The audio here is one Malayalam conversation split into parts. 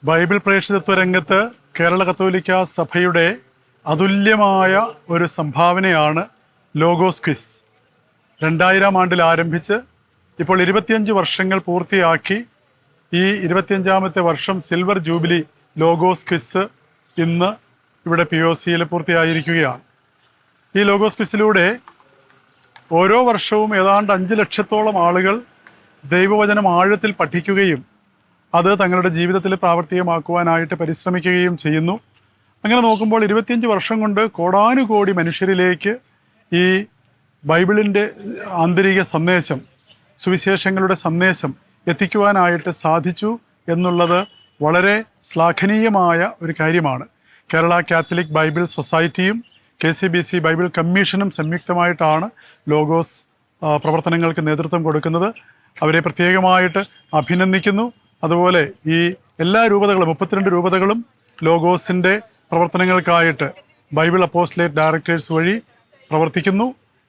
ബൈബിൾ പ്രേക്ഷിതത്വ രംഗത്ത് കേരള കത്തോലിക്ക സഭയുടെ അതുല്യമായ ഒരു സംഭാവനയാണ് ലോഗോസ് ക്വിസ്. 2000 ആണ്ടിൽ ആരംഭിച്ച് ഇപ്പോൾ 25 വർഷങ്ങൾ പൂർത്തിയാക്കി. ഈ 25ാമത്തെ വർഷം സിൽവർ ജൂബിലി ലോഗോസ് ക്വിസ് ഇന്ന് ഇവിടെ POCയിൽ പൂർത്തിയായിരിക്കുകയാണ്. ഈ ലോഗോസ് ക്വിസിലൂടെ ഓരോ വർഷവും ഏതാണ്ട് 5 ലക്ഷത്തോളം ആളുകൾ ദൈവവചനം ആഴത്തിൽ പഠിക്കുകയും അത് തങ്ങളുടെ ജീവിതത്തിൽ പ്രാവർത്തികമാക്കുവാനായിട്ട് പരിശ്രമിക്കുകയും ചെയ്യുന്നു. അങ്ങനെ നോക്കുമ്പോൾ 25 വർഷം കൊണ്ട് കോടാനുകോടി മനുഷ്യരിലേക്ക് ഈ ബൈബിളിൻ്റെ ആന്തരിക സന്ദേശം, സുവിശേഷങ്ങളുടെ സന്ദേശം എത്തിക്കുവാനായിട്ട് സാധിച്ചു എന്നുള്ളത് വളരെ ശ്ലാഘനീയമായ ഒരു കാര്യമാണ്. കേരള കാത്തലിക് ബൈബിൾ സൊസൈറ്റിയും KCBC ബൈബിൾ കമ്മീഷനും സംയുക്തമായിട്ടാണ് ലോഗോസ് പ്രവർത്തനങ്ങൾക്ക് നേതൃത്വം കൊടുക്കുന്നത്. അവരെ പ്രത്യേകമായിട്ട് അഭിനന്ദിക്കുന്നു. അതുപോലെ ഈ എല്ലാ രൂപതകളും 32 രൂപതകളും ലോഗോസിൻ്റെ പ്രവർത്തനങ്ങൾക്കായിട്ട് ബൈബിൾ അപ്പോസ്റ്റലേറ്റ് ഡയറക്ടേഴ്സ് വഴി പ്രവർത്തിക്കുന്നു.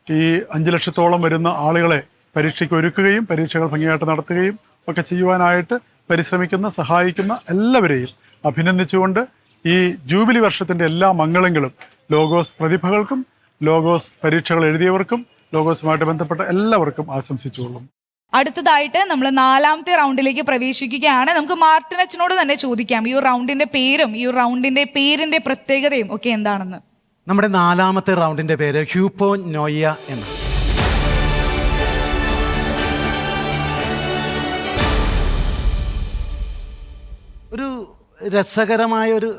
ഈ 5 ലക്ഷത്തോളം വരുന്ന ആളുകളെ പരീക്ഷയ്ക്ക് ഒരുക്കുകയും പരീക്ഷകൾ ഭംഗിയായിട്ട് നടത്തുകയും ഒക്കെ ചെയ്യുവാനായിട്ട് പരിശ്രമിക്കുന്ന, സഹായിക്കുന്ന എല്ലാവരെയും അഭിനന്ദിച്ചുകൊണ്ട് ഈ ജൂബിലി വർഷത്തിൻ്റെ എല്ലാ മംഗളങ്ങളും ലോഗോസ് പ്രതിഭകൾക്കും ലോഗോസ് പരീക്ഷകൾ എഴുതിയവർക്കും ലോഗോസുമായിട്ട് ബന്ധപ്പെട്ട എല്ലാവർക്കും ആശംസിച്ചുകൊള്ളും. അടുത്തതായിട്ട് നമ്മൾ 4ാമത്തെ റൗണ്ടിലേക്ക് പ്രവേശിക്കുകയാണ്. നമുക്ക് മാർട്ടിൻ അച്ഛനോട് തന്നെ ചോദിക്കാം, ഈ റൗണ്ടിന്റെ പേരും ഈ റൗണ്ടിന്റെ പേരിന്റെ പ്രത്യേകതയും ഒക്കെ എന്താണെന്ന്. നമ്മുടെ 4ാമത്തെ റൗണ്ടിന്റെ പേര് ഹ്യൂപ്പോ നോയ എന്നാണ്. ഒരു രസകരമായ ഒരു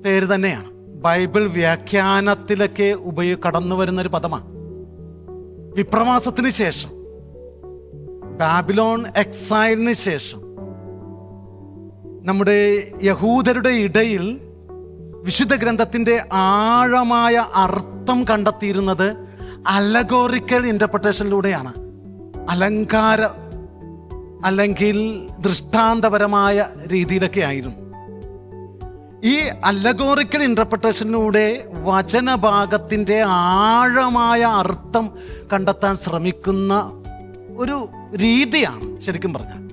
പേര് തന്നെയാണ്. ബൈബിൾ വ്യാഖ്യാനത്തിലൊക്കെ കടന്നു വരുന്നൊരു പദമാണ്. വിപ്രവാസത്തിന് ശേഷം, ബാബിലോൺ എക്സൈലിന് ശേഷം നമ്മുടെ യഹൂദരുടെ ഇടയിൽ വിശുദ്ധ ഗ്രന്ഥത്തിൻ്റെ ആഴമായ അർത്ഥം കണ്ടെത്തിയിരുന്നത് അലഗോറിക്കൽ ഇൻ്റർപ്രിട്ടേഷനിലൂടെയാണ്. അലങ്കാര അല്ലെങ്കിൽ ദൃഷ്ടാന്തപരമായ രീതിയിലൊക്കെ ആയിരുന്നു. ഈ അലഗോറിക്കൽ ഇൻ്റർപ്രിട്ടേഷനിലൂടെ വചനഭാഗത്തിൻ്റെ ആഴമായ അർത്ഥം കണ്ടെത്താൻ ശ്രമിക്കുന്ന ഒരു രീതിയാണ് ശരിക്കും പറഞ്ഞാൽ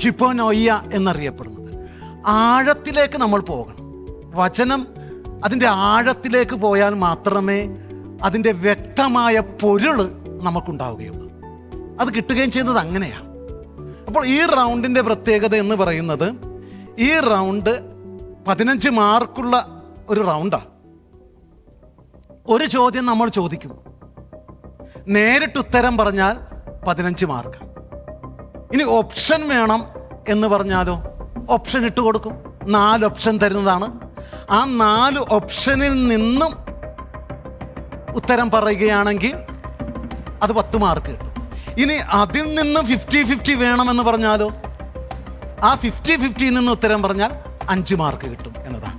ഹിപ്പോനോയ്യ എന്നറിയപ്പെടുന്നത്. ആഴത്തിലേക്ക് നമ്മൾ പോകണം. വചനം അതിൻ്റെ ആഴത്തിലേക്ക് പോയാൽ മാത്രമേ അതിൻ്റെ വ്യക്തമായ പൊരുൾ നമുക്കുണ്ടാവുകയുള്ളൂ. അത് കിട്ടുകയും ചെയ്യുന്നത് അങ്ങനെയാണ്. അപ്പോൾ ഈ റൗണ്ടിൻ്റെ പ്രത്യേകത എന്ന് പറയുന്നത്, ഈ റൗണ്ട് 15 മാർക്കുള്ള ഒരു റൗണ്ടാണ്. ഒരു ചോദ്യം നമ്മൾ ചോദിക്കും, നേരിട്ട് ഉത്തരം പറഞ്ഞാൽ 15 മാർക്ക്. ഇനി ഓപ്ഷൻ വേണം എന്ന് പറഞ്ഞാലോ, ഓപ്ഷൻ ഇട്ട് കൊടുക്കും. 4 ഓപ്ഷൻ തരുന്നതാണ്. ആ 4 ഓപ്ഷനിൽ നിന്നും ഉത്തരം പറയുകയാണെങ്കിൽ അത് 10 മാർക്ക് കിട്ടും. ഇനി അതിൽ നിന്ന് 50-50 വേണമെന്ന് പറഞ്ഞാലോ, ആ 50-50 നിന്ന് ഉത്തരം പറഞ്ഞാൽ 5 മാർക്ക് കിട്ടും എന്നതാണ്.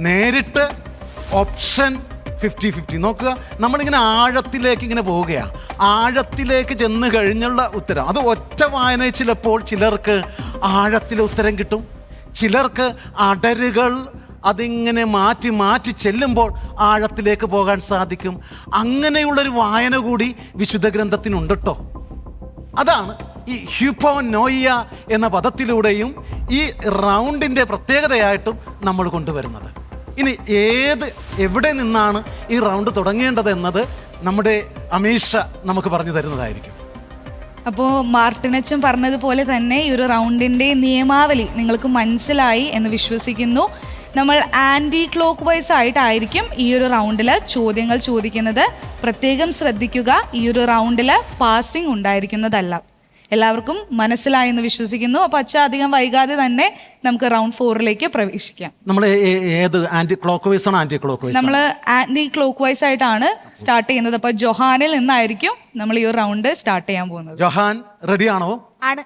നേരിട്ട് ഓപ്ഷൻ 50-50. നോക്കുക, നമ്മളിങ്ങനെ ആഴത്തിലേക്ക് ഇങ്ങനെ പോവുകയാണ്. ആഴത്തിലേക്ക് ചെന്ന് കഴിഞ്ഞുള്ള ഉത്തരം അത് ഒറ്റ വായനയിൽ ചിലപ്പോൾ ചിലർക്ക് ആഴത്തിലെ ഉത്തരം കിട്ടും, ചിലർക്ക് അടരുകൾ അതിങ്ങനെ മാറ്റി മാറ്റി ചെല്ലുമ്പോൾ ആഴത്തിലേക്ക് പോകാൻ സാധിക്കും. അങ്ങനെയുള്ളൊരു വായന കൂടി വിശുദ്ധ ഗ്രന്ഥത്തിനുണ്ട് കേട്ടോ. അതാണ് ഈ ഹ്യൂപ്പോനോയ്യ എന്ന പദത്തിലൂടെയും ഈ റൗണ്ടിൻ്റെ പ്രത്യേകതയായിട്ടും നമ്മൾ കൊണ്ടുവരുന്നത്. ഇനി എവിടെ നിന്നാണ് ഈ റൗണ്ട് തുടങ്ങേണ്ടത് എന്നത് നമ്മുടെ അമീഷ നമുക്ക് പറഞ്ഞു തരുന്നതായിരിക്കും. അപ്പോൾ മാർട്ടിനച്ചൻ പറഞ്ഞതുപോലെ തന്നെ ഈ ഒരു റൗണ്ടിൻ്റെ നിയമാവലി നിങ്ങൾക്ക് മനസ്സിലായി എന്ന് വിശ്വസിക്കുന്നു. നമ്മൾ ആൻറ്റി ക്ലോക്ക് വൈസ് ആയിട്ടായിരിക്കും ഈ ഒരു റൗണ്ടിൽ ചോദ്യങ്ങൾ ചോദിക്കുന്നത്. പ്രത്യേകം ശ്രദ്ധിക്കുക, ഈ ഒരു റൗണ്ടിൽ പാസിംഗ് ഉണ്ടായിരിക്കുന്നതല്ല. എല്ലാവർക്കും മനസ്സിലായി എന്ന് വിശ്വസിക്കുന്നു. അപ്പോൾ അധികം വൈകാതെ തന്നെ നമുക്ക് റൗണ്ട് 4ലേക്ക് പ്രവേശിക്കാം. നമ്മൾ ഏത് ആന്റി ക്ലോക്ക് വൈസ് ആണ്? ആന്റി ക്ലോക്ക് വൈസ് നമ്മൾ ആന്റി ക്ലോക്ക് വൈസ് ആയിട്ടാണ് സ്റ്റാർട്ട് ചെയ്യുന്നത്. അപ്പോൾ ജൊഹാനിൽ നിന്നായിരിക്കും നമ്മൾ ഈ ഒരു റൗണ്ട് സ്റ്റാർട്ട് ചെയ്യാൻ പോകുന്നത്. ജൊഹാൻ റെഡിയാണോ? ആണ്.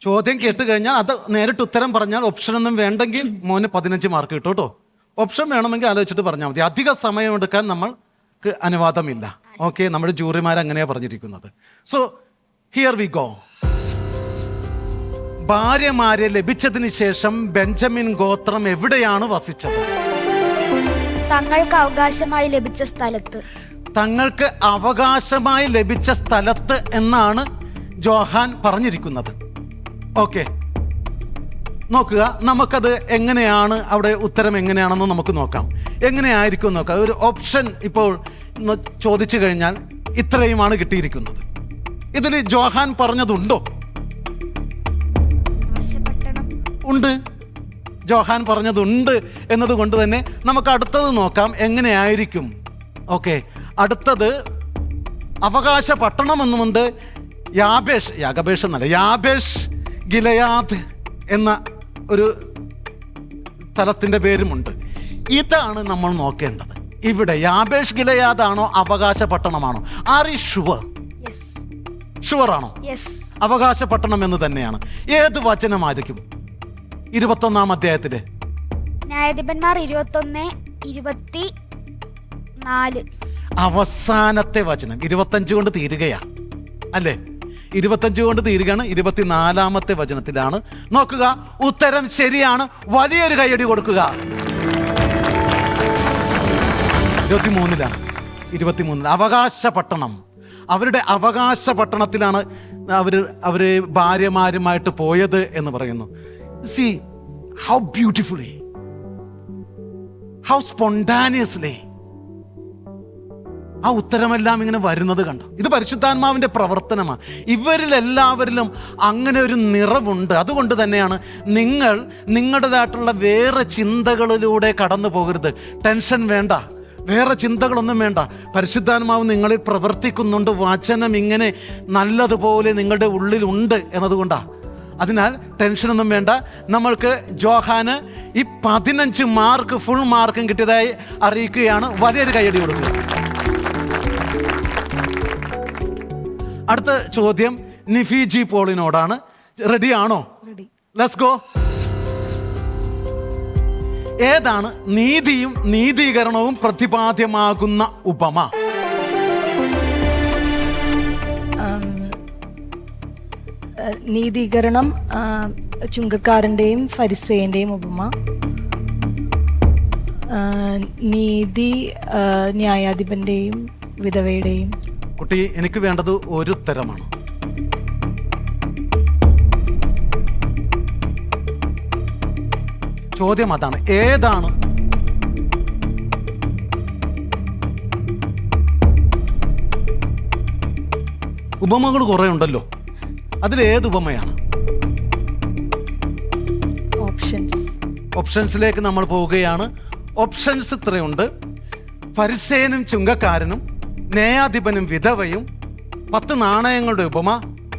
ചോദ്യം കേട്ട് കഴിഞ്ഞാൽ അത് നേരിട്ട് ഉത്തരം പറഞ്ഞാൽ ഓപ്ഷൻ ഒന്നും വേണ്ടെങ്കിൽ മോന് 15 മാർക്ക് കിട്ടും കേട്ടോ. ഓപ്ഷൻ വേണമെങ്കിൽ ആലോചിച്ചിട്ട് പറഞ്ഞാൽ മതി. അധിക സമയം എടുക്കാൻ നമ്മൾക്ക് അനുവാദമില്ല. ഓക്കെ, നമ്മുടെ ജൂറിമാർ അങ്ങനെയാണ് പറഞ്ഞിരിക്കുന്നത്. So here we go. ഭാര്യമാരെ ലഭിച്ചതിന് ശേഷം ബെഞ്ചമിൻ ഗോത്രം എവിടെയാണ് വസിച്ചത്? തങ്ങൾക്ക് അവകാശമായി ലഭിച്ച സ്ഥലത്ത്. തങ്ങൾക്ക് അവകാശമായി ലഭിച്ച സ്ഥലത്ത് എന്നാണ് ജോഹാൻ പറഞ്ഞിരിക്കുന്നത്. ഓക്കെ, നോക്കുക, നമുക്കത് എങ്ങനെയാണ് അവിടെ ഉത്തരം എങ്ങനെയാണെന്ന് നമുക്ക് നോക്കാം. എങ്ങനെയായിരിക്കും നോക്കാം. ഒരു ഓപ്ഷൻ ഇപ്പോൾ ചോദിച്ചു കഴിഞ്ഞാൽ ഇത്രയുമാണ് കിട്ടിയിരിക്കുന്നത്. ഇതിൽ ജോഹാൻ പറഞ്ഞതുണ്ടോ? ആകാശപട്ടണം. ഉണ്ട്. ജോഹാൻ പറഞ്ഞതുണ്ട് എന്നതുകൊണ്ട് തന്നെ നമുക്ക് അടുത്തത് നോക്കാം എങ്ങനെയായിരിക്കും. ഓക്കെ, അടുത്തത് അവകാശ പട്ടണം എന്നുമുണ്ട്. യാബേഷ് ഗിലയാദ് എന്ന ഒരു സ്ഥലത്തിൻ്റെ പേരുമുണ്ട്. ഇതാണ് നമ്മൾ നോക്കേണ്ടത്. ഇവിടെ യാബേഷ് ഗിലയാദാണോ അവകാശ പട്ടണമാണോ? Are you sure? Yes. Sure ആണോ? യെസ്. അവകാശ പട്ടണം എന്ന് തന്നെയാണ്. ഏത് വചനമായിരിക്കും? 21-ാം അധ്യായത്തില് ന്യായാധിപന്മാർ 21:24. അവസാനത്തെ വചനം. 25 കൊണ്ട് തീരുകയാ അല്ലേ? 25 കൊണ്ട് തീരുകയാണ്. 24-ാമത്തെ വചനത്തിലാണ്. നോക്കുക, ഉത്തരം ശരിയാണ്. വലിയൊരു കൈയടി കൊടുക്കുക. 23-ലാണ്. 23 അവകാശ പട്ടണം. അവരുടെ അവകാശ പട്ടണത്തിലാണ് അവര് ഭാര്യമാരുമായിട്ട് പോയത് എന്ന് പറയുന്നു. സി ഹൗ ബ്യൂട്ടിഫുള്ളി, ഹൗ സ്പോണ്ടാനിയസ്ലി ആ ഉത്തരമെല്ലാം ഇങ്ങനെ വരുന്നത് കണ്ടു. ഇത് പരിശുദ്ധാത്മാവിൻ്റെ പ്രവർത്തനമാണ്. ഇവരിലെല്ലാവരിലും അങ്ങനെ ഒരു നിറവുണ്ട്. അതുകൊണ്ട് തന്നെയാണ് നിങ്ങൾ നിങ്ങളുടേതായിട്ടുള്ള വേറെ ചിന്തകളിലൂടെ കടന്നു പോകരുത്. ടെൻഷൻ വേണ്ട, വേറെ ചിന്തകളൊന്നും വേണ്ട. പരിശുദ്ധാത്മാവ് നിങ്ങളിൽ പ്രവർത്തിക്കുന്നുണ്ട്. വചനം ഇങ്ങനെ നല്ലതുപോലെ നിങ്ങളുടെ ഉള്ളിലുണ്ട് എന്നതുകൊണ്ടാണ്. അതിനാൽ ടെൻഷനൊന്നും വേണ്ട. നമ്മൾക്ക് ജോഹാന് ഈ 15 മാർക്ക് ഫുൾ മാർക്കും കിട്ടിയതായി അറിയിക്കുകയാണ്. വലിയൊരു കൈയടി കൊടുക്കുക. അടുത്ത ചോദ്യം നിഫി പോളിനോടാണ്. റെഡിയാണോ? Let's go. ഏതാണ് നീതിയും നീതീകരണവും പ്രതിപാദ്യമാകുന്ന ഉപമ? നീതീകരണം ചുങ്കക്കാരൻ്റെയും ഫരിസേൻ്റെയും ഉപമ. നീതി ന്യായാധിപൻ്റെയും വിധവയുടെയും. കുട്ടി, എനിക്ക് വേണ്ടത് ഒരു ഉത്തരമാണ്. ചോദ്യം അതാണ്. ഏതാണ്? ഉപമകൾ കുറെ ഉണ്ടല്ലോ, അതിലേത് ഉപമയാണ്? ഓപ്ഷൻസിലേക്ക് നമ്മൾ പോവുകയാണ്. ഓപ്ഷൻസ് ഇത്രയുണ്ട്. ഫരിസേനും ചുങ്കക്കാരനും, ന്യായാധിപനും വിധവയും, 10 നാണയങ്ങളുടെ ഉപമ,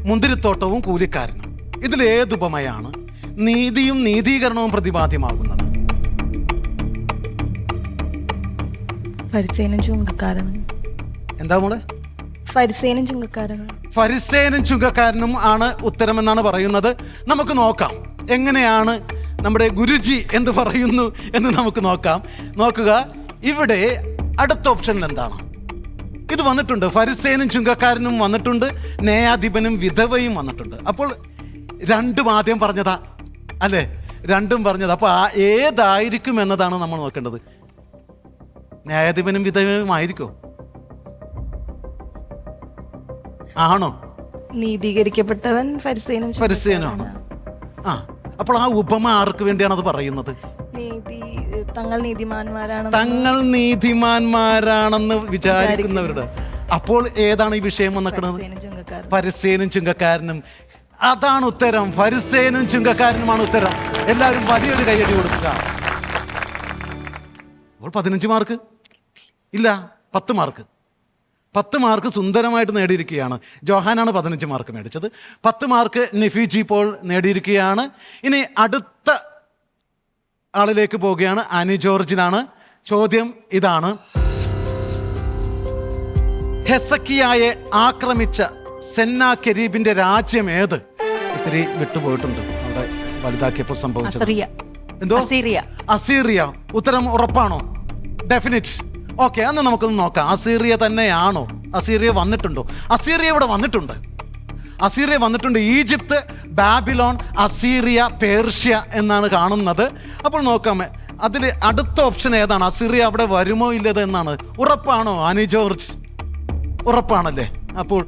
മുന്തിരിത്തോട്ടവും കൂലിക്കാരനും. ഇതിലേത് ഉപമയാണ് നീതിയും നീതീകരണവും പ്രതിപാദ്യമാകുന്നത്? ഫരിസേനും ചുങ്കക്കാരനും. എന്താ മോളെ? ഫരിസേനും ചുങ്കക്കാരനും. ഫരിസേനും ചുങ്കക്കാരനും ആണ് ഉത്തരമെന്നാണ് പറയുന്നത്. നമുക്ക് നോക്കാം എങ്ങനെയാണ് നമ്മുടെ ഗുരുജി എന്ത് പറയുന്നു എന്ന് നമുക്ക് നോക്കാം. നോക്കുക, ഇവിടെ അടുത്ത ഓപ്ഷനിൽ എന്താണ്? ഇത് വന്നിട്ടുണ്ട്. ഫരിസേനും ചുങ്കക്കാരനും വന്നിട്ടുണ്ട്, ന്യായാധിപനും വിധവയും വന്നിട്ടുണ്ട്. അപ്പോൾ രണ്ടും ആദ്യം പറഞ്ഞതാ അല്ലേ? രണ്ടും പറഞ്ഞത്. അപ്പോൾ ഏതായിരിക്കും എന്നതാണ് നമ്മൾ നോക്കേണ്ടത്. ന്യായാധിപനും വിധവയും ആയിരിക്കോ? ആണോ? നീതീകരിക്കപ്പെട്ടവൻ ഫരിസേനുമാണ്. ആ, അപ്പോൾ ആ ഉപമ ആർക്ക് വേണ്ടിയാണ് അത് പറയുന്നത്? തങ്ങൾ നീതിമാന്മാരാണെന്ന് വിചാരിക്കുന്നവരുടെ. അപ്പോൾ ഏതാണ് ഈ വിഷയം വന്നിക്കുന്നത്? ഫരിസേനും ചുങ്കക്കാരനും. അതാണ് ഉത്തരം. ഫരിസേനും ചുങ്കക്കാരനുമാണ് ഉത്തരം. എല്ലാവരും വലിയൊരു കൈയടി കൊടുക്കുക. അപ്പോൾ 15 മാർക്ക് ഇല്ല, 10 മാർക്ക്. 10 മാർക്ക് സുന്ദരമായിട്ട് നേടിയിരിക്കുകയാണ്. ജോഹാനാണ് 15 മാർക്ക് മേടിച്ചത്. 10 മാർക്ക് നിഫി പോൾ നേടിയിരിക്കുകയാണ്. ഇനി അടുത്ത ആളിലേക്ക് പോവുകയാണ്. ആനി ജോർജിനാണ്. ചോദ്യം ഇതാണ്. ഹെസക്കിയായെ ആക്രമിച്ച സെന്നാകെരീബിന്റെ രാജ്യം ഏത്? ഇത്തിരി വിട്ടുപോയിട്ടുണ്ട്, അവിടെ വലുതാക്കിയപ്പോൾ സംഭവിച്ചത്. എന്തോ? അസീറിയ. ഉത്തരം ഉറപ്പാണോ? ഡെഫിനിറ്റ്. ഓക്കെ, അന്ന് നമുക്കൊന്ന് നോക്കാം. അസീറിയ തന്നെയാണോ? അസീറിയ വന്നിട്ടുണ്ടോ? അസീറിയ ഇവിടെ വന്നിട്ടുണ്ട്. അസീറിയ വന്നിട്ടുണ്ട്. ഈജിപ്ത്, ബാബിലോൺ, അസീറിയ, പേർഷ്യ എന്നാണ് കാണുന്നത്. അപ്പോൾ നോക്കാം, അതിൽ അടുത്ത ഓപ്ഷൻ ഏതാണ്? അസീറിയ അവിടെ വരുമോ ഇല്ലത് എന്നാണ്. ഉറപ്പാണോ ആനി ജോർജ്? ഉറപ്പാണല്ലേ? അപ്പോൾ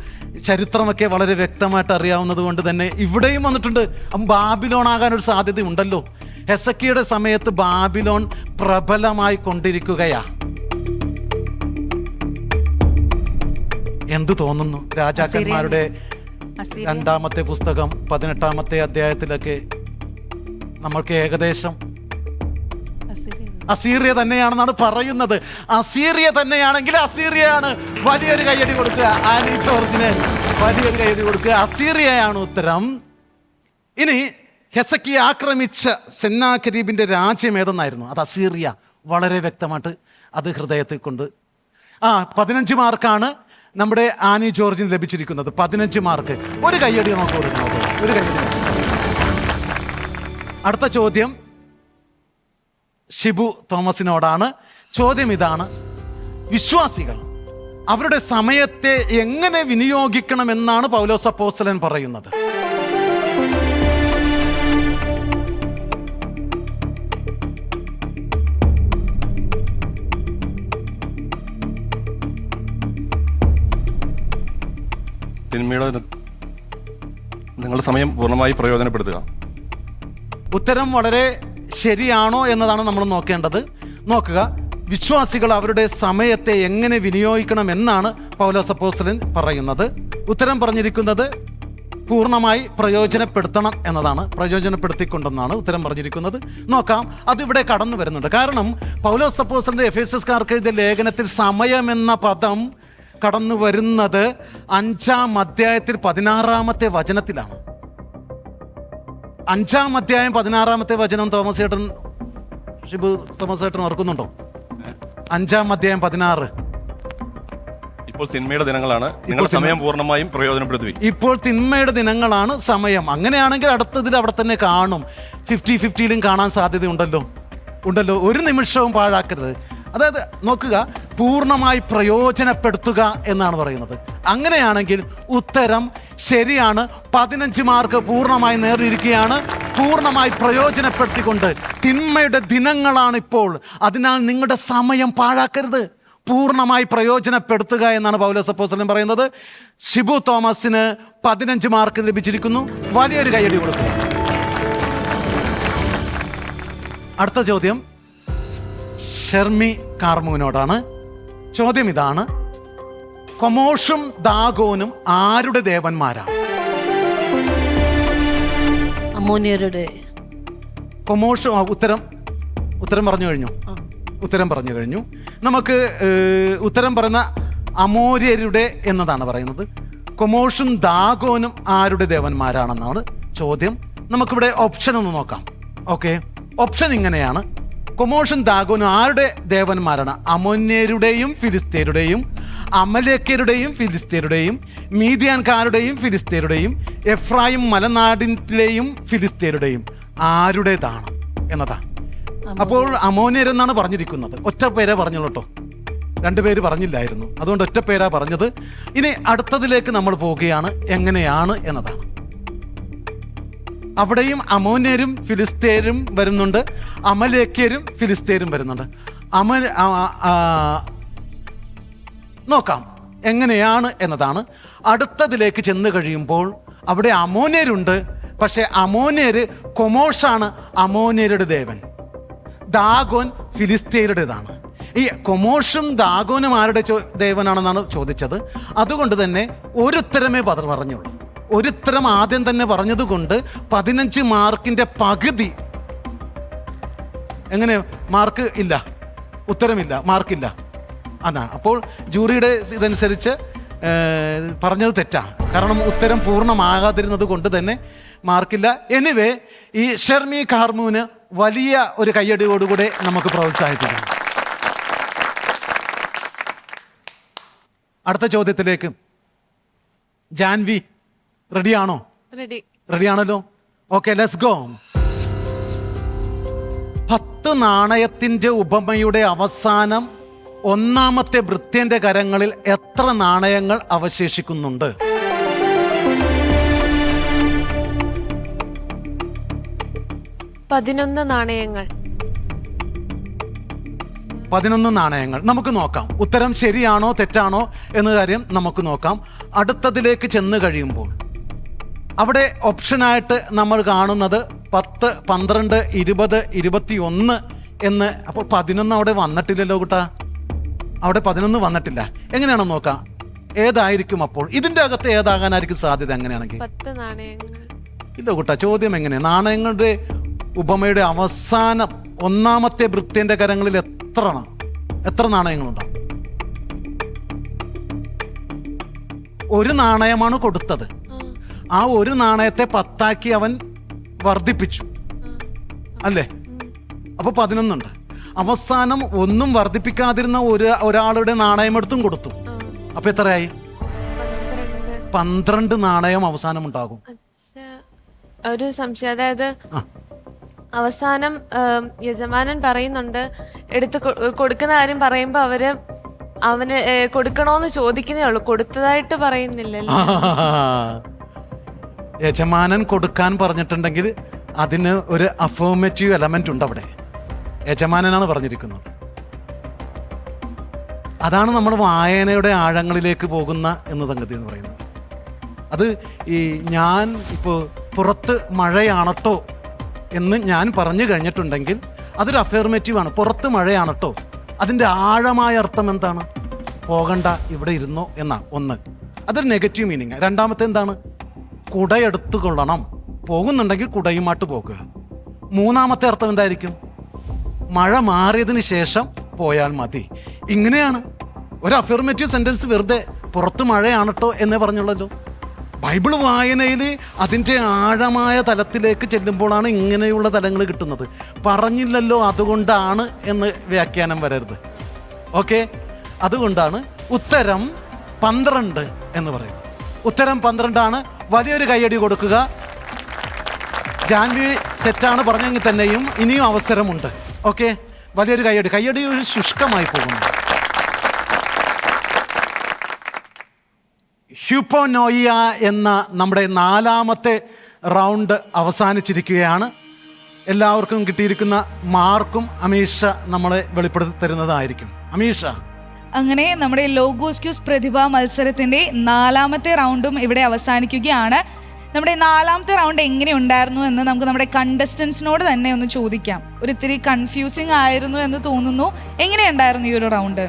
ചരിത്രമൊക്കെ വളരെ വ്യക്തമായിട്ട് അറിയാവുന്നത് കൊണ്ട് തന്നെ ഇവിടെയും വന്നിട്ടുണ്ട്. ബാബിലോൺ ആകാൻ ഒരു സാധ്യത ഉണ്ടല്ലോ. ഹെസക്കിയുടെ സമയത്ത് ബാബിലോൺ പ്രബലമായി കൊണ്ടിരിക്കുകയാ. എന്തു തോന്നുന്നു? രാജാക്കന്മാരുടെ രണ്ടാമത്തെ പുസ്തകം 18-ാമത്തെ അധ്യായത്തിലൊക്കെ നമ്മൾക്ക് ഏകദേശം അസീറിയ തന്നെയാണെന്നാണ് പറയുന്നത്. അസീറിയ തന്നെയാണെങ്കിൽ അസീറിയയാണ്. വലിയൊരു കയ്യടി കൊടുക്കുക ആനി ജോർജിന്, വലിയൊരു കയ്യടി കൊടുക്കുക. അസീറിയയാണ് ഉത്തരം. ഇനി ഹെസക്കിയെ ആക്രമിച്ച സെന്നാകരീബിന്റെ രാജ്യം ഏതെന്നായിരുന്നു? അത് അസീറിയ. വളരെ വ്യക്തമായിട്ട് അത് ഹൃദയത്തിൽ കൊണ്ട് 15 മാർക്കാണ് നമ്മുടെ ആനി ജോർജിന് ലഭിച്ചിരിക്കുന്നത്. 15 മാർക്ക്. ഒരു കയ്യടി നമുക്ക് കൊടുക്കണം. ഒരു കയ്യടി. അടുത്ത ചോദ്യം ഷിബു തോമസിനോടാണ്. ചോദ്യം ഇതാണ്: വിശ്വാസികൾ അവരുടെ സമയത്തെ എങ്ങനെ വിനിയോഗിക്കണമെന്നാണ് പൗലോസ് അപ്പോസ്തലൻ പറയുന്നത്? നിങ്ങളുടെ സമയം പൂർണ്ണമായി പ്രയോജനപ്പെടുത്തുക. ഉത്തരം വളരെ ശരിയാണോ എന്നതാണ് നമ്മൾ നോക്കേണ്ടത്. നോക്കുക, വിശ്വാസികൾ അവരുടെ സമയത്തെ എങ്ങനെ വിനിയോഗിക്കണം എന്നാണ് പൗലോസ് അപ്പോസ്തലൻ പറയുന്നത്. ഉത്തരം പറഞ്ഞിരിക്കുന്നത് പൂർണ്ണമായി പ്രയോജനപ്പെടുത്തണം എന്നതാണ്. പ്രയോജനപ്പെടുത്തിക്കൊണ്ടെന്നാണ് ഉത്തരം പറഞ്ഞിരിക്കുന്നത്. നോക്കാം, അതിവിടെ കടന്നു വരുന്നുണ്ട്. കാരണം പൗലോസ് അപ്പോസ്തലന്റെ എഫേസ്യസ്കാർക്ക് എഴുതിയ ലേഖനത്തിൽ സമയം എന്ന പദം കടന്നു വരുന്നത് 5-ാം അധ്യായത്തിൽ 16-ാമത്തെ വചനത്തിലാണ്. 5-ാം അധ്യായം 16-ാമത്തെ വചനം ഷിബു തോമസ് ഏട്ടൻ ഓർക്കുന്നുണ്ടോ? 5-ാം അധ്യായം 16. ഇപ്പോൾ തിന്മയുടെ ദിനങ്ങളാണ്, നിങ്ങൾ സമയം പൂർണ്ണമായും പ്രയോജനപ്പെടുത്തുക. ഇപ്പോൾ തിന്മയുടെ ദിനങ്ങളാണ്, സമയം. അങ്ങനെയാണെങ്കിൽ അടുത്തതിൽ അവിടെ തന്നെ കാണും. 50-50യിലും കാണാൻ സാധ്യതയുണ്ടല്ലോ. ഒരു നിമിഷവും പാഴാക്കരുത്. അതായത് നോക്കുക, പൂർണ്ണമായി പ്രയോജനപ്പെടുത്തുക എന്നാണ് പറയുന്നത്. അങ്ങനെയാണെങ്കിൽ ഉത്തരം ശരിയാണ്. 15 മാർക്ക് പൂർണ്ണമായി നേടിയിരിക്കുകയാണ്. പൂർണ്ണമായി പ്രയോജനപ്പെടുത്തിക്കൊണ്ട്. തിന്മയുടെ ദിനങ്ങളാണിപ്പോൾ, അതിനാൽ നിങ്ങളുടെ സമയം പാഴാക്കരുത്. പൂർണ്ണമായി പ്രയോജനപ്പെടുത്തുക എന്നാണ് പൗലോസ് അപ്പോസ്തലൻ പറയുന്നത്. ഷിബു തോമസിന് 15 മാർക്ക് ലഭിച്ചിരിക്കുന്നു. വലിയൊരു കയ്യടി കൊടുക്കുക. അടുത്ത ചോദ്യം ഷെർമി കാർമുവിനോടാണ്. ചോദ്യം ഇതാണ്: കൊമോഷും ദാഗോനും ആരുടെ ദേവന്മാരാണ്? അമ്മോന്യരുടെ. കൊമോഷും ഉത്തരം പറഞ്ഞു കഴിഞ്ഞു. നമുക്ക് ഉത്തരം പറയുന്ന അമോര്യരുടെ എന്നതാണ് പറയുന്നത്. കൊമോഷും ദാഗോനും ആരുടെ ദേവന്മാരാണെന്നാണ് ചോദ്യം. നമുക്കിവിടെ ഓപ്ഷൻ ഒന്ന് നോക്കാം. ഓക്കെ, ഓപ്ഷൻ ഇങ്ങനെയാണ്: കൊമോഷും ദാഗോനും ആരുടെ ദേവന്മാരാണ്? അമോന്യരുടെയും ഫിലിസ്തീനരുടെയും, അമലേക്യരുടെയും ഫിലിസ്തീനരുടെയും, മീദിയാൻകാരുടെയും ഫിലിസ്തീനരുടെയും, എഫ്രായിം മലനാടിലെയും ഫിലിസ്തീനരുടെയും ആരുടേതാണ് എന്നതാണ്. അപ്പോൾ അമോന്യരെന്നാണ് പറഞ്ഞിരിക്കുന്നത്. ഒറ്റ പേരെ പറഞ്ഞുള്ളൂ കേട്ടോ, 2 പേര് പറഞ്ഞില്ലായിരുന്നു. അതുകൊണ്ട് ഒറ്റ പേരാ പറഞ്ഞത്. ഇനി അടുത്തതിലേക്ക് നമ്മൾ പോവുകയാണ്, എങ്ങനെയാണ് എന്നതാണ്. അവിടെയും അമോന്യരും ഫിലിസ്തീനും വരുന്നുണ്ട്, അമലേക്യരും ഫിലിസ്തീനും വരുന്നുണ്ട്. നോക്കാം എങ്ങനെയാണ് എന്നതാണ്. അടുത്തതിലേക്ക് ചെന്ന് കഴിയുമ്പോൾ അവിടെ അമോന്യരുണ്ട്. പക്ഷെ അമോന്യര്, കൊമോഷാണ് അമോന്യരുടെ ദേവൻ, ദാഗോൻ ഫിലിസ്തീനരുടേതാണ്. ഈ കൊമോഷും ദാഗോനും ആരുടെ ദേവനാണെന്നാണ് ചോദിച്ചത്. അതുകൊണ്ട് തന്നെ ഒരുത്തരമേ പറഞ്ഞുള്ളൂ. ഒരുത്തരം ആദ്യം തന്നെ പറഞ്ഞതുകൊണ്ട് 15 മാർക്കിന്റെ പകുതി. എങ്ങനെ മാർക്ക് ഇല്ല? ഉത്തരമില്ല, മാർക്കില്ല. അപ്പോൾ ജൂറിയുടെ ഇതനുസരിച്ച് പറഞ്ഞത് തെറ്റാണ്. കാരണം ഉത്തരം പൂർണ്ണമാകാതിരുന്നത് കൊണ്ട് തന്നെ മാർക്കില്ല. എനിവേ, ഈ ഷെർമി കാർമുവിന് വലിയ ഒരു കയ്യടിയോടുകൂടെ നമുക്ക് പ്രോത്സാഹിപ്പിക്കാം. അടുത്ത ചോദ്യത്തിലേക്ക് ജാൻവി റെഡിയാണോ? റെഡിയാണല്ലോ. Okay, let's go. 10 നാണയത്തിന്റെ ഉപമയുടെ അവസാനം 1-ാമത്തെ ഭൃത്യന്റെ കരങ്ങളിൽ എത്ര നാണയങ്ങൾ അവശേഷിക്കുന്നുണ്ട്? പതിനൊന്ന് നാണയങ്ങൾ. 11 നാണയങ്ങൾ. നമുക്ക് നോക്കാം ഉത്തരം ശരിയാണോ തെറ്റാണോ എന്ന കാര്യം നമുക്ക് നോക്കാം. അടുത്തതിലേക്ക് ചെന്ന് കഴിയുമ്പോൾ അവിടെ ഓപ്ഷനായിട്ട് നമ്മൾ കാണുന്നത് 10, 12, 20, 21 എന്ന്. അപ്പോൾ 11 അവിടെ വന്നിട്ടില്ലല്ലോ കൂട്ടാ, അവിടെ 11 വന്നിട്ടില്ല. എങ്ങനെയാണോ നോക്കാം ഏതായിരിക്കും അപ്പോൾ ഇതിൻ്റെ അകത്ത് ഏതാകാനായിരിക്കും സാധ്യത? എങ്ങനെയാണെങ്കിൽ 10 നാണയങ്ങൾ. ഇല്ല കൂട്ടാ, ചോദ്യം എങ്ങനെ? നാണയങ്ങളുടെ ഉപമയുടെ അവസാനം ഒന്നാമത്തെ ഭൃത്യന്റെ കരങ്ങളിൽ എത്ര നാണയങ്ങളുണ്ടാവും? ഒരു നാണയമാണ് കൊടുത്തത്. ആ ഒരു നാണയത്തെ 10 അവൻ വർദ്ധിപ്പിച്ചു അല്ലേ? അപ്പൊ 11 ഉണ്ട്. അവസാനം ഒന്നും വർദ്ധിപ്പിക്കാതിരുന്ന ഒരാളുടെ നാണയം എടുത്തും കൊടുത്തു. അപ്പൊ എത്രയായി? 12 നാണയം അവസാനം ഉണ്ടാകും. ഒരു സംശയം, അതായത് അവസാനം യജമാനൻ പറയുന്നുണ്ട്, എടുത്ത് കൊടുക്കുന്ന കാര്യം പറയുമ്പോ അവന് കൊടുക്കണോന്ന് ചോദിക്കുന്നേ ഉള്ളൂ, കൊടുത്തതായിട്ട് പറയുന്നില്ലല്ലോ. യജമാനൻ കൊടുക്കാൻ പറഞ്ഞിട്ടുണ്ടെങ്കിൽ അതിന് ഒരു അഫർമേറ്റീവ് എലമെന്റ് ഉണ്ട് അവിടെ. യജമാനനാണ് പറഞ്ഞിരിക്കുന്നത്. അതാണ് നമ്മൾ വായനയുടെ ആഴങ്ങളിലേക്ക് പോകുന്ന എന്ന സംഗതി എന്ന് പറയുന്നത്. അത് ഈ ഞാൻ ഇപ്പോൾ പുറത്ത് മഴയാണട്ടോ എന്ന് ഞാൻ പറഞ്ഞു കഴിഞ്ഞിട്ടുണ്ടെങ്കിൽ അതൊരു അഫർമേറ്റീവാണ്. പുറത്ത് മഴയാണട്ടോ, അതിൻ്റെ ആഴമായ അർത്ഥം എന്താണ്? പോകണ്ട, ഇവിടെ ഇരുന്നോ എന്നാ ഒന്ന്. അതൊരു നെഗറ്റീവ് മീനിങ്. രണ്ടാമത്തെ എന്താണ്? കുടയെടുത്തു കൊള്ളണം, പോകുന്നുണ്ടെങ്കിൽ കുടയുമായിട്ട് പോകുക. മൂന്നാമത്തെ അർത്ഥം എന്തായിരിക്കും? മഴ മാറിയതിന് ശേഷം പോയാൽ മതി. ഇങ്ങനെയാണ് ഒരു അഫർമേറ്റീവ് സെന്റൻസ്. വെറുതെ പുറത്ത് മഴയാണട്ടോ എന്നേ പറഞ്ഞുള്ളല്ലോ. ബൈബിൾ വായനയിൽ അതിൻ്റെ ആഴമായ തലത്തിലേക്ക് ചെല്ലുമ്പോഴാണ് ഇങ്ങനെയുള്ള തലങ്ങൾ കിട്ടുന്നത്. പറഞ്ഞില്ലല്ലോ അതുകൊണ്ടാണ് എന്ന് വ്യാഖ്യാനം വരരുത്. ഓക്കെ, അതുകൊണ്ടാണ് ഉത്തരം 12 എന്ന് പറയുന്നത്. ഉത്തരം 12 ആണ്. വലിയൊരു കയ്യടി കൊടുക്കുക. ജാൻവി തെറ്റാണ് പറഞ്ഞെങ്കിൽ തന്നെയും ഇനിയും അവസരമുണ്ട്. ഓക്കെ, വലിയൊരു കയ്യടി ഒരു ശുഷ്കമായി പോകുന്നു. ഹ്യൂപ്പോനോയിയ എന്ന നമ്മുടെ 4ാമത്തെ റൗണ്ട് അവസാനിച്ചിരിക്കുകയാണ്. എല്ലാവർക്കും കിട്ടിയിരിക്കുന്ന മാർക്കും അമീഷ നമ്മളെ വെളിപ്പെടുത്തി തരുന്നതായിരിക്കും. അമീഷ, അങ്ങനെ നമ്മുടെ ലോഗോസ് ക്യൂസ് പ്രതിഭാ മത്സരത്തിന്റെ 4ാമത്തെ റൗണ്ടും ഇവിടെ അവസാനിക്കുകയാണ്. നമ്മുടെ 4ാമത്തെ റൗണ്ട് എങ്ങനെ ഉണ്ടായിരുന്നു എന്ന് നമുക്ക് നമ്മുടെ കണ്ടസ്റ്റൻസിനോട് തന്നെ ഒന്ന് ചോദിക്കാം. ഒരിത്തിരി കൺഫ്യൂസിങ് ആയിരുന്നു എന്ന് തോന്നുന്നു. എങ്ങനെയുണ്ടായിരുന്നു ഈ ഒരു റൗണ്ട്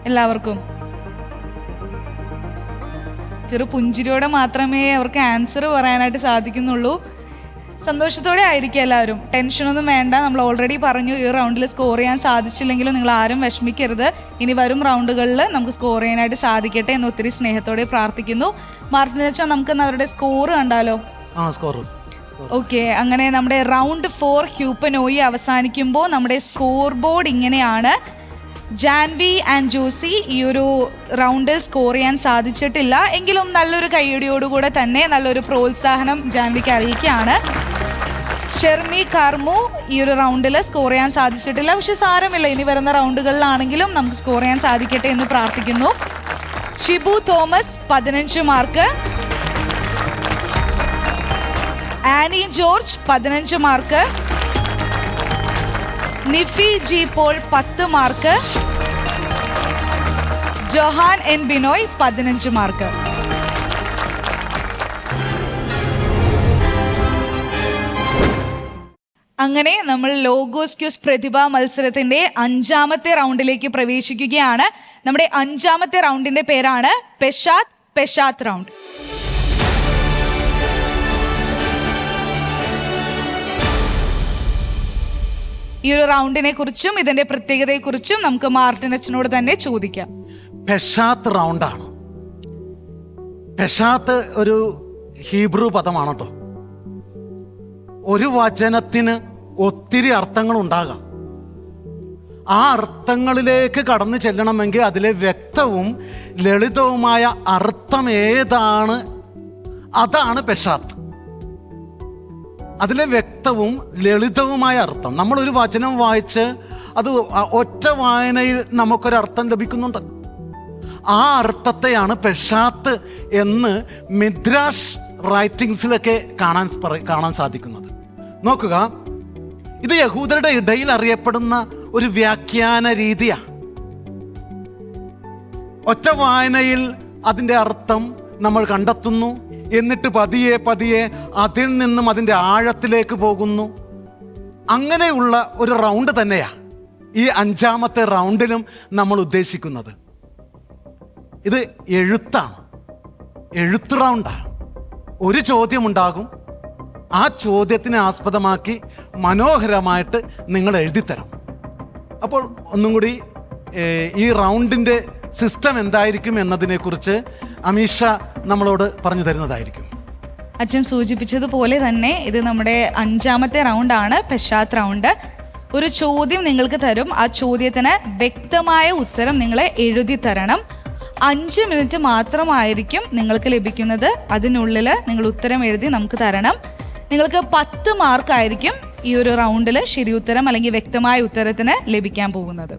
എല്ലാവർക്കും? ചെറു പുഞ്ചിരിയോടെ മാത്രമേ അവർക്ക് ആൻസർ പറയാനായിട്ട് സാധിക്കുന്നുള്ളൂ. സന്തോഷത്തോടെ ആയിരിക്കും എല്ലാവരും. ടെൻഷനൊന്നും വേണ്ട. നമ്മൾ ഓൾറെഡി പറഞ്ഞു ഈ റൗണ്ടിൽ സ്കോർ ചെയ്യാൻ സാധിച്ചില്ലെങ്കിലും നിങ്ങൾ ആരും വിഷമിക്കരുത്. ഇനി വരും റൗണ്ടുകളിൽ നമുക്ക് സ്കോർ ചെയ്യാനായിട്ട് സാധിക്കട്ടെ എന്ന് ഒത്തിരി സ്നേഹത്തോടെ പ്രാർത്ഥിക്കുന്നു. മാർട്ടിൻ അച്ഛാ, നമുക്ക് അവരുടെ സ്കോർ കണ്ടാലോ? ഓക്കെ, അങ്ങനെ നമ്മുടെ റൗണ്ട് 4 ഹ്യൂപ്പനോയി അവസാനിക്കുമ്പോൾ നമ്മുടെ സ്കോർ ബോർഡ് ഇങ്ങനെയാണ്. ജാൻവി ആൻഡ് ജോസി ഈ ഒരു റൗണ്ടിൽ സ്കോർ ചെയ്യാൻ സാധിച്ചിട്ടില്ല. എങ്കിലും നല്ലൊരു കയ്യടിയോടുകൂടെ തന്നെ നല്ലൊരു പ്രോത്സാഹനം ജാൻവിക്ക് അറിയിക്കുകയാണ്. ഷെർമി കാർമു ഈ ഒരു റൗണ്ടിൽ സ്കോർ ചെയ്യാൻ സാധിച്ചിട്ടില്ല. പക്ഷെ സാരമില്ല, ഇനി വരുന്ന റൗണ്ടുകളിലാണെങ്കിലും നമുക്ക് സ്കോർ ചെയ്യാൻ സാധിക്കട്ടെ എന്ന് പ്രാർത്ഥിക്കുന്നു. Shibu Thomas 15 mark, Annie George 15 mark, Nifi G Paul 10 mark, Johan N Binoy 15 mark. അങ്ങനെ നമ്മൾ ലോഗോസ് ക്യൂസ് പ്രതിഭാ മത്സരത്തിന്റെ 5ാമത്തെ റൗണ്ടിലേക്ക് പ്രവേശിക്കുകയാണ്. നമ്മുടെ 5ാമത്തെ റൗണ്ടിന്റെ പേരാണ് പെഷാത്ത് റൗണ്ട്. ഈ ഒരു റൗണ്ടിനെ കുറിച്ചും ഇതിന്റെ പ്രത്യേകതയെക്കുറിച്ചും നമുക്ക് മാർട്ടിൻ അച്ഛനോട് തന്നെ ചോദിക്കാം. പെഷാത്ത് റൗണ്ടാണ്. പെഷാത്ത് ഒരു ഹീബ്രു പദമാണ് കേട്ടോ. ഒരു വചനത്തിന് ഒത്തിരി അർത്ഥങ്ങൾ ഉണ്ടാകാം. ആ അർത്ഥങ്ങളിലേക്ക് കടന്നു ചെല്ലണമെങ്കിൽ അതിലെ വ്യക്തവും ലളിതവുമായ അർത്ഥം ഏതാണ്, അതാണ് പെഷാത്ത്. അതിലെ വ്യക്തവും ലളിതവുമായ അർത്ഥം. നമ്മളൊരു വചനം വായിച്ച് അത് ഒറ്റ വായനയിൽ നമുക്കൊരർത്ഥം ലഭിക്കുന്നുണ്ട്. ആ അർത്ഥത്തെയാണ് പെഷാത്ത് എന്ന് മിദ്രാഷ് റൈറ്റിങ്സിലൊക്കെ കാണാൻ സാധിക്കുന്നത്. നോക്കുക, ഇത് യഹൂദരുടെ ഇടയിൽ അറിയപ്പെടുന്ന ഒരു വ്യാഖ്യാന രീതിയാണ്. ഒറ്റ വായനയിൽ അതിൻ്റെ അർത്ഥം നമ്മൾ കണ്ടെത്തുന്നു, എന്നിട്ട് പതിയെ പതിയെ അതിൽ നിന്നും അതിൻ്റെ ആഴത്തിലേക്ക് പോകുന്നു. അങ്ങനെയുള്ള ഒരു റൗണ്ട് തന്നെയാണ് ഈ 5ാമത്തെ റൗണ്ടിലും നമ്മൾ ഉദ്ദേശിക്കുന്നത്. ഇത് എഴുത്താണ്, എഴുത്ത് റൗണ്ടാണ്. ഒരു ചോദ്യമുണ്ടാകും, ആ ചോദ്യത്തിനെ ആസ്പദമാക്കി മനോഹരമായിട്ട് നിങ്ങൾ എഴുതിത്തരും. അപ്പോൾ ഒന്നും കൂടി ഈ റൗണ്ടിൻ്റെ സിസ്റ്റം എന്തായിരിക്കും എന്നതിനെക്കുറിച്ച് അമീഷ നമ്മളോട് പറഞ്ഞു തരുന്നതായിരിക്കും. അച്ഛൻ സൂചിപ്പിച്ചതുപോലെ തന്നെ ഇത് നമ്മുടെ 5ാമത്തെ റൗണ്ടാണ്, പെഷാത്ത് റൗണ്ട്. ഒരു ചോദ്യം നിങ്ങൾക്ക് തരും, ആ ചോദ്യത്തിന് വ്യക്തമായ ഉത്തരം നിങ്ങൾ എഴുതി തരണം. 5 മിനിറ്റ് മാത്രമായിരിക്കും നിങ്ങൾക്ക് ലഭിക്കുന്നത്. അതിനുള്ളിൽ നിങ്ങൾ ഉത്തരം എഴുതി നമുക്ക് തരണം. നിങ്ങൾക്ക് 10 മാർക്കായിരിക്കും ഈ ഒരു റൗണ്ടിൽ ശരി ഉത്തരം അല്ലെങ്കിൽ വ്യക്തമായ ഉത്തരത്തിന് ലഭിക്കാൻ പോകുന്നത്.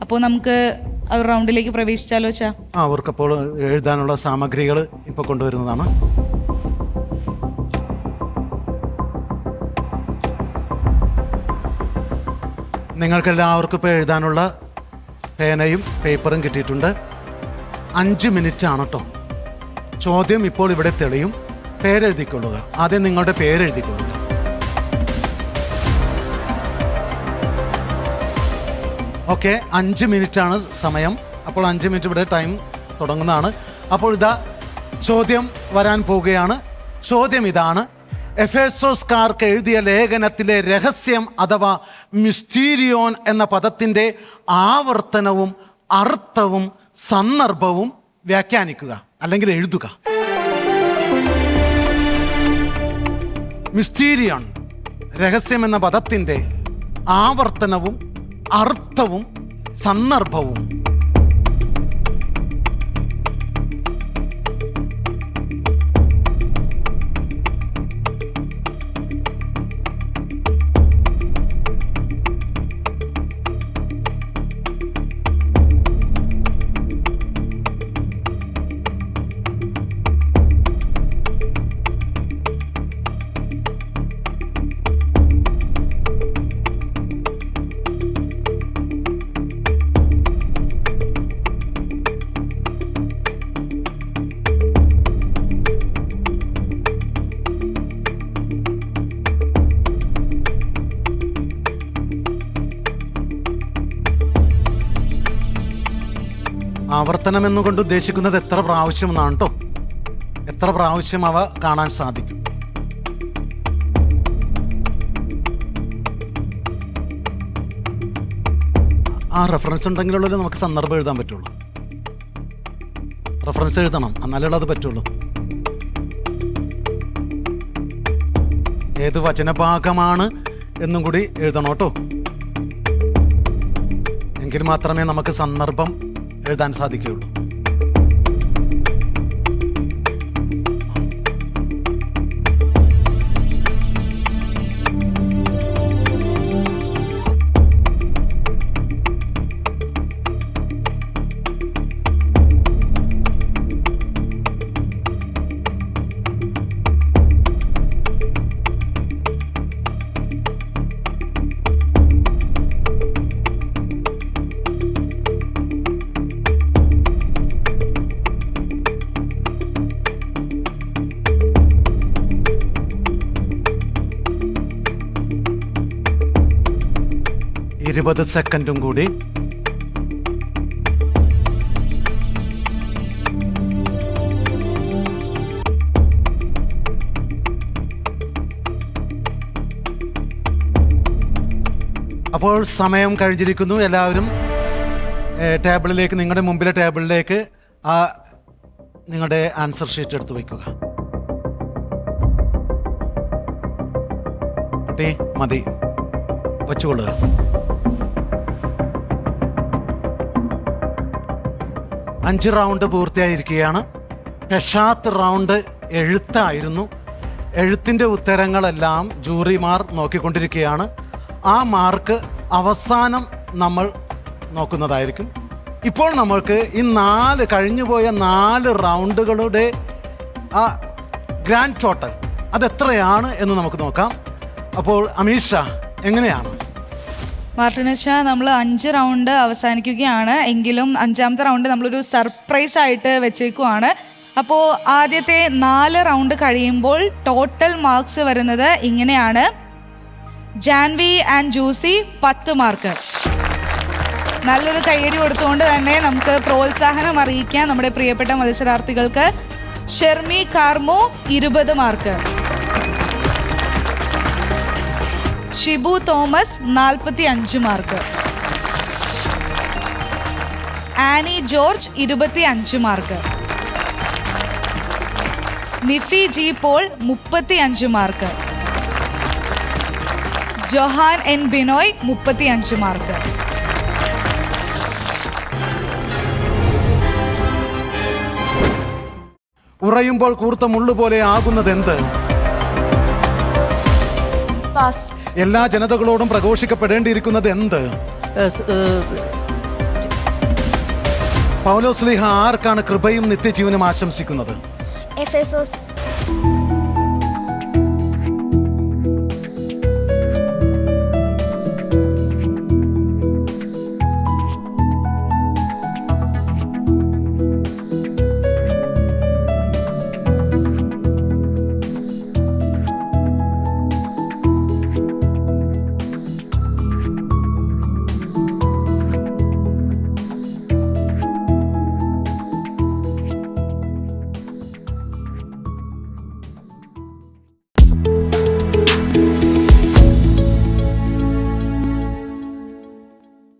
അപ്പോൾ നമുക്ക് ആ ഒരു റൗണ്ടിലേക്ക് പ്രവേശിച്ചാലോ ചാ? അവർക്കപ്പോൾ എഴുതാനുള്ള സാമഗ്രികൾ ഇപ്പോൾ കൊണ്ടുവരുന്നതാണ്. നിങ്ങൾക്കെല്ലാവർക്കും ഇപ്പോൾ എഴുതാനുള്ള പേനയും പേപ്പറും കിട്ടിയിട്ടുണ്ട്. 5 മിനിറ്റ് ആണ് കേട്ടോ. ചോദ്യം ഇപ്പോൾ ഇവിടെ തെളിയും. പേരെഴുതിക്കൊള്ളുക. ആദ്യം നിങ്ങളുടെ പേരെഴുതിക്കൊള്ളുക. ഓക്കെ, 5 മിനിറ്റാണ് സമയം. അപ്പോൾ 5 മിനിറ്റ് ഇവിടെ ടൈം തുടങ്ങുന്നതാണ്. അപ്പോൾ ഇതാ ചോദ്യം വരാൻ പോവുകയാണ്. ചോദ്യം ഇതാണ്: എഫേസോസ്കാർക്ക് എഴുതിയ ലേഖനത്തിലെ രഹസ്യം അഥവാ മിസ്റ്റീരിയോൻ എന്ന പദത്തിൻ്റെ ആവർത്തനവും അർത്ഥവും സന്ദർഭവും വ്യാഖ്യാനിക്കുക അല്ലെങ്കിൽ എഴുതുക. മിസ്റ്റീരിയോൺ, രഹസ്യം എന്ന പദത്തിൻ്റെ ആവർത്തനവും അർത്ഥവും സന്ദർഭവും. ആവർത്തനം എന്നുകൊണ്ട് ഉദ്ദേശിക്കുന്നത് എത്ര പ്രാവശ്യം എന്നാണ് കേട്ടോ. എത്ര പ്രാവശ്യം അവ കാണാൻ സാധിക്കും. ആ റെഫറൻസ് ഉണ്ടെങ്കിലുള്ളത് നമുക്ക് സന്ദർഭം എഴുതാൻ പറ്റുള്ളൂ. റെഫറൻസ് എഴുതണം, എന്നാലേ അത് പറ്റുള്ളൂ. ഏത് വചനഭാഗമാണ് എന്നും കൂടി എഴുതണം കേട്ടോ. എങ്കിൽ മാത്രമേ നമുക്ക് സന്ദർഭം എഴുതാൻ സാധിക്കുകയുള്ളൂ. ഇരുപത് സെക്കൻഡും കൂടി. അപ്പോൾ സമയം കഴിഞ്ഞിരിക്കുന്നു. എല്ലാവരും ടേബിളിലേക്ക്, നിങ്ങളുടെ മുമ്പിലെ ടേബിളിലേക്ക് ആ നിങ്ങളുടെ ആൻസർ ഷീറ്റ് എടുത്ത് വയ്ക്കുക. കുട്ടി മതി, വച്ചുകൊള്ളുക. അഞ്ച് റൗണ്ട് പൂർത്തിയായിരിക്കുകയാണ്. പെഷാത്ത് റൗണ്ട് എഴുത്തായിരുന്നു. എഴുത്തിൻ്റെ ഉത്തരങ്ങളെല്ലാം ജൂറിമാർ നോക്കിക്കൊണ്ടിരിക്കുകയാണ്. ആ മാർക്ക് അവസാനം നമ്മൾ നോക്കുന്നതായിരിക്കും. ഇപ്പോൾ നമ്മൾക്ക് ഈ കഴിഞ്ഞുപോയ 4 റൗണ്ടുകളുടെ ആ ഗ്രാൻഡ് ടോട്ടൽ അതെത്രയാണ് എന്ന് നമുക്ക് നോക്കാം. അപ്പോൾ അമീഷ, എങ്ങനെയാണ് മാർട്ടിനച്ച, നമ്മൾ 5 റൗണ്ട് അവസാനിക്കുകയാണ്. എങ്കിലും 5ാമത്തെ റൗണ്ട് നമ്മളൊരു സർപ്രൈസ് ആയിട്ട് വെച്ചേക്കുവാണ്. അപ്പോൾ ആദ്യത്തെ 4 റൗണ്ട് കഴിയുമ്പോൾ ടോട്ടൽ മാർക്സ് വരുന്നത് ഇങ്ങനെയാണ്. Janvi and Jusi 10 mark. നല്ലൊരു കയ്യടി കൊടുത്തുകൊണ്ട് തന്നെ നമുക്ക് പ്രോത്സാഹനം അറിയിക്കാം നമ്മുടെ പ്രിയപ്പെട്ട മത്സരാർത്ഥികൾക്ക്. Shermi Carmo 20 mark. Shibu Thomas 45 mark. Annie George 25 mark. Nifi G Paul 35 mark. Johan N Binoy 35 mark. ഉറയുമ്പോൾ കൂർത്ത മുള്ളു പോലെ ആകുന്നത് എന്ത്? പാസ്. എല്ലാ ജനതകളോടും പ്രഘോഷിക്കപ്പെടേണ്ടിയിരിക്കുന്നത് എന്ത്? എഫേസോസ്.